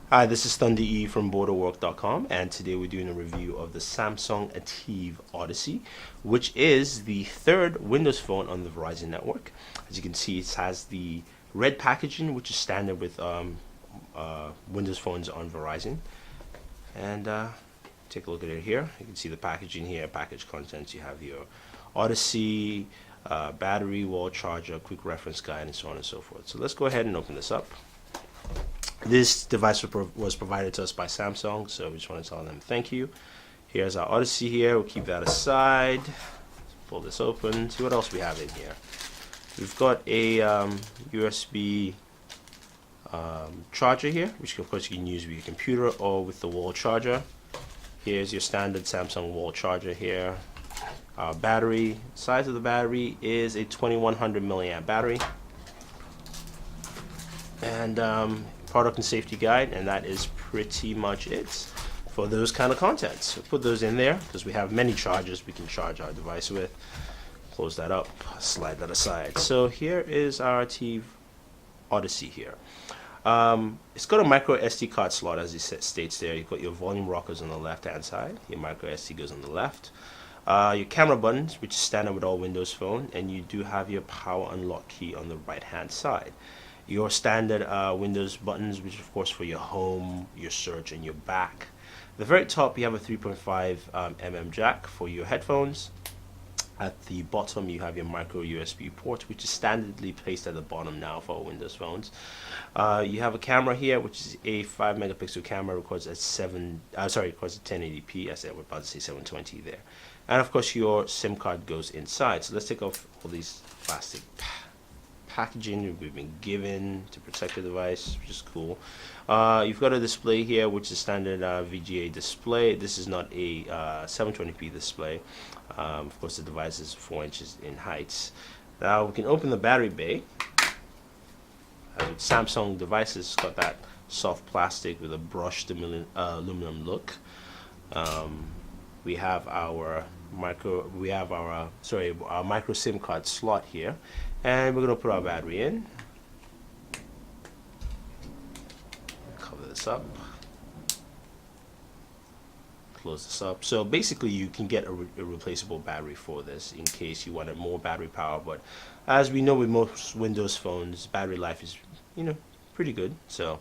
Hi, this is Thunder E from Booredatwork.com, and today we're doing a review of the Samsung Ativ Odyssey, which is the third Windows phone on the Verizon network. As you can see, it has the red packaging, which is standard with Windows phones on Verizon. And take a look at it here. You can see the packaging here, package contents. You have your Odyssey, battery, wall charger, quick reference guide, and so on and so forth. So let's go ahead and open this up. This device was provided to us by Samsung, so we just want to tell them thank you. Here's our Odyssey here. We'll keep that aside. Let's pull this open. See what else we have in here. We've got a USB charger here, which of course you can use with your computer or with the wall charger. Here's your standard Samsung wall charger here. Our battery, size of the battery is a 2100 milliamp battery. And product and safety guide, and that is pretty much it for those kind of contents. We'll put those in there because we have many chargers we can charge our device with. Close that up, slide that aside. So here is our Ativ Odyssey here. It's got a micro SD card slot, as it states there. You've got your volume rockers on the left hand side, your micro SD goes on the left. Your camera buttons, which is standard with all Windows phone, and you do have your power unlock key on the right hand side. Your standard Windows buttons, which of course for your home, your search, and your back. At the very top you have a 3.5 mm jack for your headphones. At the bottom you have your micro USB port, which is standardly placed at the bottom now for Windows phones. You have a camera here, which is a 5 megapixel camera, records at 1080p. I said we're about to say 720 there. And of course your SIM card goes inside. So let's take off all these plastic packaging we've been given to protect the device, which is cool. You've got a display here, which is standard VGA display. This is not a 720p display. Of course, the device is 4 inches in height. Now we can open the battery bay. Samsung devices, it's got that soft plastic with a brushed aluminum look. We have our micro SIM card slot here, and we're going to put our battery in. Cover this up. Close this up. So basically you can get a replaceable battery for this in case you wanted more battery power, but as we know with most Windows phones, battery life is pretty good. So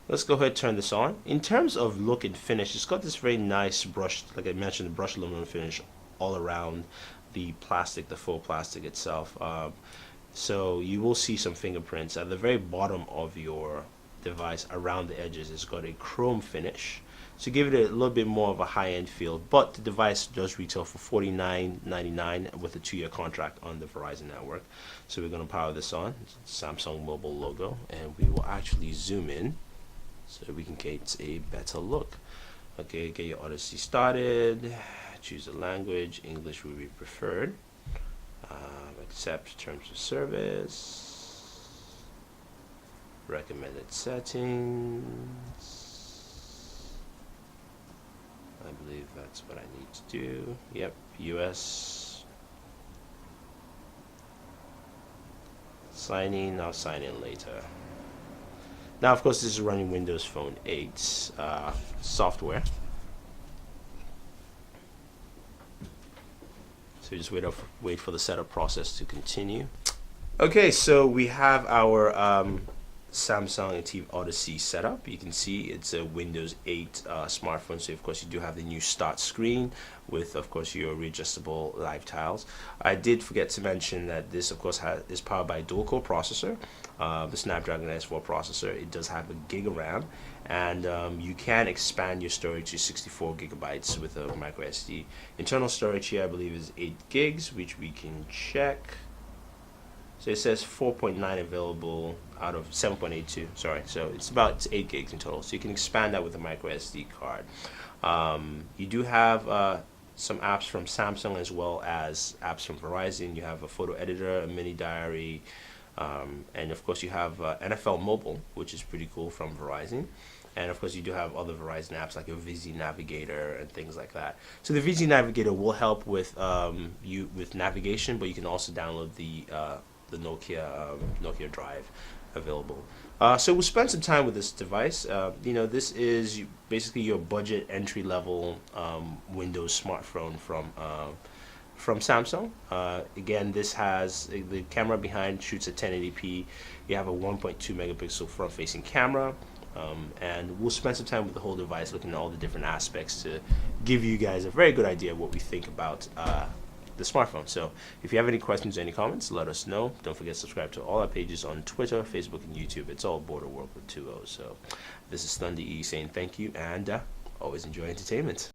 let's go ahead and turn this on. In terms of look and finish, it's got this very nice brushed, like I mentioned, the brushed aluminum finish all around the plastic, the faux plastic itself. So you will see some fingerprints at the very bottom of your device. Around the edges it's got a chrome finish to give it a little bit more of a high-end feel, but the device does retail for $49.99 with a 2-year contract on the Verizon network. So we're going to power this on. Samsung mobile logo, and we will actually zoom in so we can get a better look. Okay, get your Odyssey started. Choose the language. English will be preferred. Accept terms of service. Recommended settings. I believe that's what I need to do. Yep, US. Sign in. I'll sign in later. Now, of course, this is running Windows Phone 8 software. So just wait for the setup process to continue. Okay, so we have our Samsung Ativ Odyssey setup. You can see it's a Windows 8 smartphone, so of course you do have the new start screen with of course your readjustable live tiles. I did forget to mention that this of course is powered by a dual core processor, the Snapdragon S4 processor. It does have a gig of RAM, and you can expand your storage to 64 gigabytes with a micro SD. Internal storage here I believe is 8 gigs, which we can check. So it says 4.9 available out of 7.82. Sorry, so it's 8 gigs in total. So you can expand that with a micro SD card. You do have some apps from Samsung as well as apps from Verizon. You have a photo editor, a mini diary, and of course you have NFL Mobile, which is pretty cool, from Verizon. And of course you do have other Verizon apps like your VZ Navigator and things like that. So the VZ Navigator will help with with navigation, but you can also download the the Nokia Drive available. So we'll spend some time with this device. This is basically your budget entry level Windows smartphone from Samsung. Again, this has the camera behind shoots at 1080p. You have a 1.2 megapixel front facing camera. And we'll spend some time with the whole device looking at all the different aspects to give you guys a very good idea of what we think about the smartphone. So if you have any questions or any comments, let us know. Don't forget to subscribe to all our pages on Twitter, Facebook, and YouTube. It's all Booredatwork with 2 O's. So this is Thunder E saying thank you, and always enjoy entertainment.